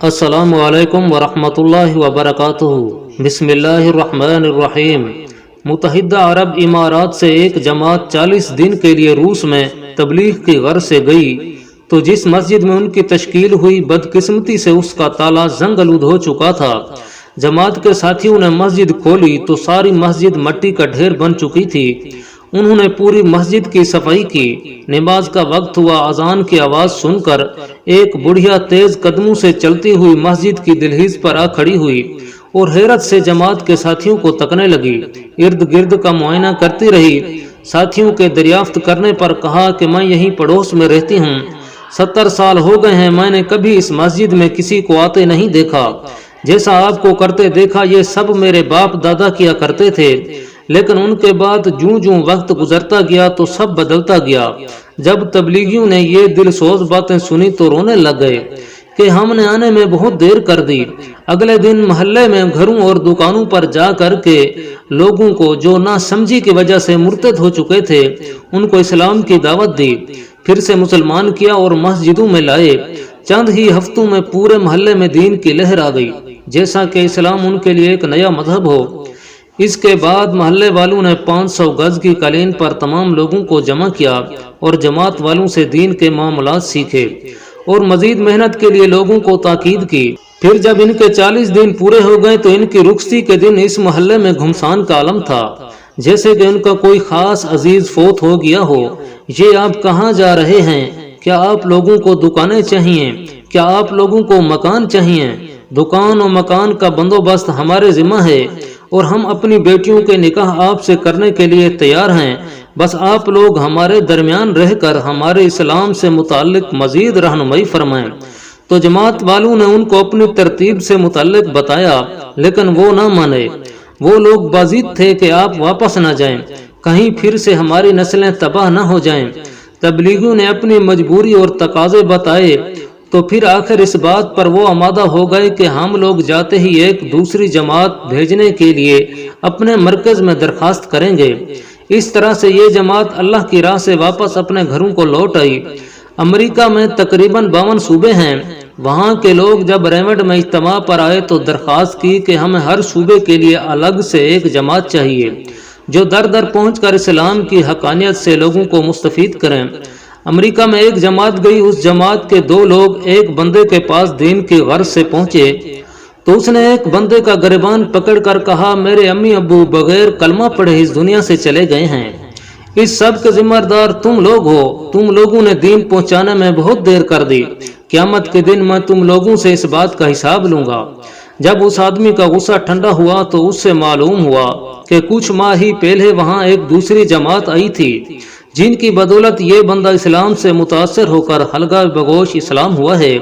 السلام علیکم ورحمۃ اللہ وبرکاتہ۔ بسم اللہ الرحمن الرحیم۔ متحدہ عرب امارات سے ایک جماعت 40 دن کے لیے روس میں تبلیغ کی غرض سے گئی تو جس مسجد میں ان کی تشکیل ہوئی بدقسمتی سے اس کا تالا زنگ آلود ہو چکا تھا۔ جماعت کے ساتھیوں نے مسجد کھولی تو ساری مسجد مٹی کا ڈھیر بن چکی تھی۔ انہوں نے پوری مسجد کی صفائی کی۔ نماز کا وقت ہوا۔ اذان کی آواز سن کر ایک بڑھیا تیز قدموں سے چلتی ہوئی مسجد کی دہلیز پر آ کھڑی ہوئی اور حیرت سے جماعت کے ساتھیوں کو تکنے لگی۔ ارد گرد کا معائنہ کرتی رہی۔ ساتھیوں کے دریافت کرنے پر کہا کہ میں یہیں پڑوس میں رہتی ہوں۔ 70 سال ہو گئے ہیں، میں نے کبھی اس مسجد میں کسی کو آتے نہیں دیکھا۔ جیسا آپ کو کرتے دیکھا یہ سب میرے باپ دادا کیا کرتے تھے، لیکن ان کے بعد جوں جوں وقت گزرتا گیا تو سب بدلتا گیا۔ جب تبلیغیوں نے یہ دل سوز باتیں سنی تو رونے لگ گئے کہ ہم نے آنے میں بہت دیر کر دی۔ اگلے دن محلے میں گھروں اور دکانوں پر جا کر کے لوگوں کو جو نہ سمجھی کی وجہ سے مرتد ہو چکے تھے ان کو اسلام کی دعوت دی، پھر سے مسلمان کیا اور مسجدوں میں لائے۔ چند ہی ہفتوں میں پورے محلے میں دین کی لہر آ گئی، جیسا کہ اسلام ان کے لیے ایک نیا مذہب ہو۔ اس کے بعد محلے والوں نے 500 گز کی قالین پر تمام لوگوں کو جمع کیا اور جماعت والوں سے دین کے معاملات سیکھے اور مزید محنت کے لیے لوگوں کو تاکید کی۔ پھر جب ان کے 40 دن پورے ہو گئے تو ان کی رخصتی کے دن اس محلے میں گھمسان کا عالم تھا، جیسے کہ ان کا کوئی خاص عزیز فوت ہو گیا ہو۔ یہ آپ کہاں جا رہے ہیں؟ کیا آپ لوگوں کو دکانیں چاہیے؟ کیا آپ لوگوں کو مکان چاہیے؟ دکان و مکان کا بندوبست ہمارے ذمہ ہے اور ہم اپنی بیٹیوں کے نکاح آپ سے کرنے کے لیے تیار ہیں، بس آپ لوگ ہمارے درمیان رہ کر ہمارے اسلام سے متعلق مزید رہنمائی فرمائیں۔ تو جماعت والوں نے ان کو اپنی ترتیب سے متعلق بتایا، لیکن وہ نہ مانے۔ وہ لوگ بازید تھے کہ آپ واپس نہ جائیں، کہیں پھر سے ہماری نسلیں تباہ نہ ہو جائیں۔ تبلیغیوں نے اپنی مجبوری اور تقاضے بتائے تو پھر آخر اس بات پر وہ آمادہ ہو گئے کہ ہم لوگ جاتے ہی ایک دوسری جماعت بھیجنے کے لیے اپنے مرکز میں درخواست کریں گے۔ اس طرح سے یہ جماعت اللہ کی راہ سے واپس اپنے گھروں کو لوٹ آئی۔ امریکہ میں تقریباً 52 صوبے ہیں۔ وہاں کے لوگ جب ریمنڈ میں اجتماع پر آئے تو درخواست کی کہ ہمیں ہر صوبے کے لیے الگ سے ایک جماعت چاہیے جو در در پہنچ کر اسلام کی حقانیت سے لوگوں کو مستفید کریں۔ امریکہ میں ایک جماعت گئی۔ اس جماعت کے 2 لوگ ایک بندے کے پاس دین کی غرض سے پہنچے تو اس نے ایک بندے کا گریبان پکڑ کر کہا، میرے امی ابو بغیر کلمہ پڑھے اس دنیا سے چلے گئے ہیں، اس سب کے ذمہ دار تم لوگ ہو۔ تم لوگوں نے دین پہنچانے میں بہت دیر کر دی۔ قیامت کے دن میں تم لوگوں سے اس بات کا حساب لوں گا۔ جب اس آدمی کا غصہ ٹھنڈا ہوا تو اس سے معلوم ہوا کہ کچھ ماہ ہی پہلے وہاں ایک دوسری جماعت آئی تھی جن کی بدولت یہ بندہ اسلام سے متاثر ہو کر حلقہ بگوش اسلام ہوا ہے،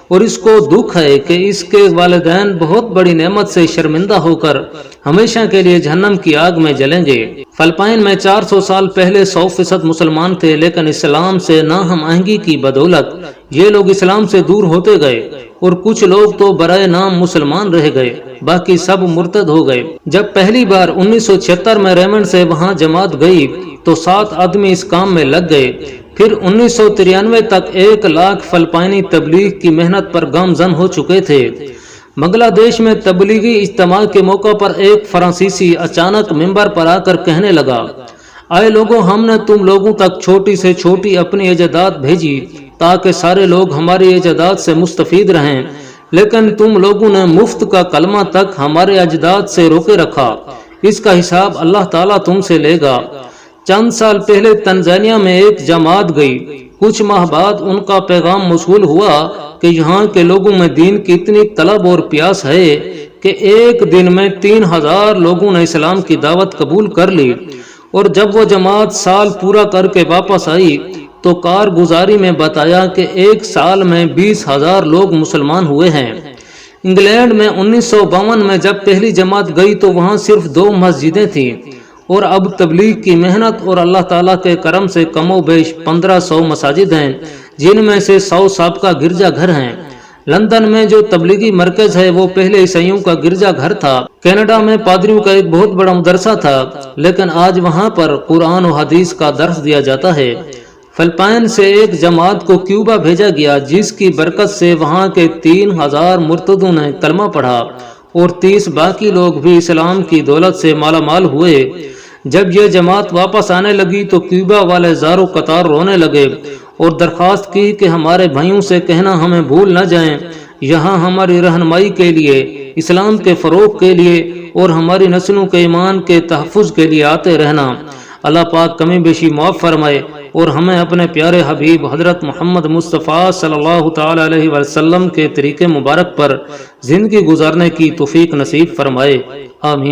اور اس کو دکھ ہے کہ اس کے والدین بہت بڑی نعمت سے شرمندہ ہو کر ہمیشہ کے لیے جہنم کی آگ میں جلیں گے۔ فلپائن میں 400 سال پہلے 100% مسلمان تھے، لیکن اسلام سے ناہم آہنگی کی بدولت یہ لوگ اسلام سے دور ہوتے گئے اور کچھ لوگ تو برائے نام مسلمان رہ گئے، باقی سب مرتد ہو گئے۔ جب پہلی بار 1976 میں ریمنڈ سے وہاں جماعت گئی تو 7 آدمی اس کام میں لگ گئے۔ پھر 1993 تک 1 لاکھ فلپائنی تبلیغ کی محنت پر گامزن ہو چکے تھے۔ بنگلہ دیش میں تبلیغی اجتماع کے موقع پر ایک فرانسیسی اچانک ممبر پر آ کر کہنے لگا، آئے لوگوں، ہم نے تم لوگوں تک چھوٹی سے چھوٹی اپنی ایجادات بھیجی تاکہ سارے لوگ ہماری ایجادات سے مستفید رہیں، لیکن تم لوگوں نے مفت کا کلمہ تک ہمارے اجداد سے روکے رکھا۔ اس کا حساب اللہ تعالیٰ تم سے لے گا۔ چند سال پہلے تنزانیہ میں ایک جماعت گئی۔ کچھ ماہ بعد ان کا پیغام موصول ہوا کہ یہاں کے لوگوں میں دین کی اتنی طلب اور پیاس ہے کہ ایک دن میں 3000 لوگوں نے اسلام کی دعوت قبول کر لی، اور جب وہ جماعت سال پورا کر کے واپس آئی تو کارگزاری میں بتایا کہ ایک سال میں 20,000 لوگ مسلمان ہوئے ہیں۔ انگلینڈ میں 1952 میں جب پہلی جماعت گئی تو وہاں صرف 2 مسجدیں تھیں، اور اب تبلیغ کی محنت اور اللہ تعالیٰ کے کرم سے کم و بیش 1500 مساجد ہیں، جن میں سے 100 سابقہ گرجا گھر ہیں۔ لندن میں جو تبلیغی مرکز ہے وہ پہلے عیسائیوں کا گرجا گھر تھا۔ کینیڈا میں پادریوں کا ایک بہت بڑا مدرسہ تھا، لیکن آج وہاں پر قرآن و حدیث کا درس دیا جاتا ہے۔ فلپائن سے ایک جماعت کو کیوبا بھیجا گیا، جس کی برکت سے وہاں کے 3000 مرتدوں نے کلمہ پڑھا اور 30 باقی لوگ بھی اسلام کی دولت سے مالا مال ہوئے۔ جب یہ جماعت واپس آنے لگی تو کیوبا والے زارو قطار رونے لگے اور درخواست کی کہ ہمارے بھائیوں سے کہنا ہمیں بھول نہ جائیں، یہاں ہماری رہنمائی کے لیے، اسلام کے فروغ کے لیے اور ہماری نسلوں کے ایمان کے تحفظ کے لیے آتے رہنا۔ اللہ پاک کمی بیشی معاف فرمائے اور ہمیں اپنے پیارے حبیب حضرت محمد مصطفیٰ صلی اللہ تعالی علیہ وسلم کے طریقے مبارک پر زندگی گزارنے کی توفیق نصیب فرمائے، آمین۔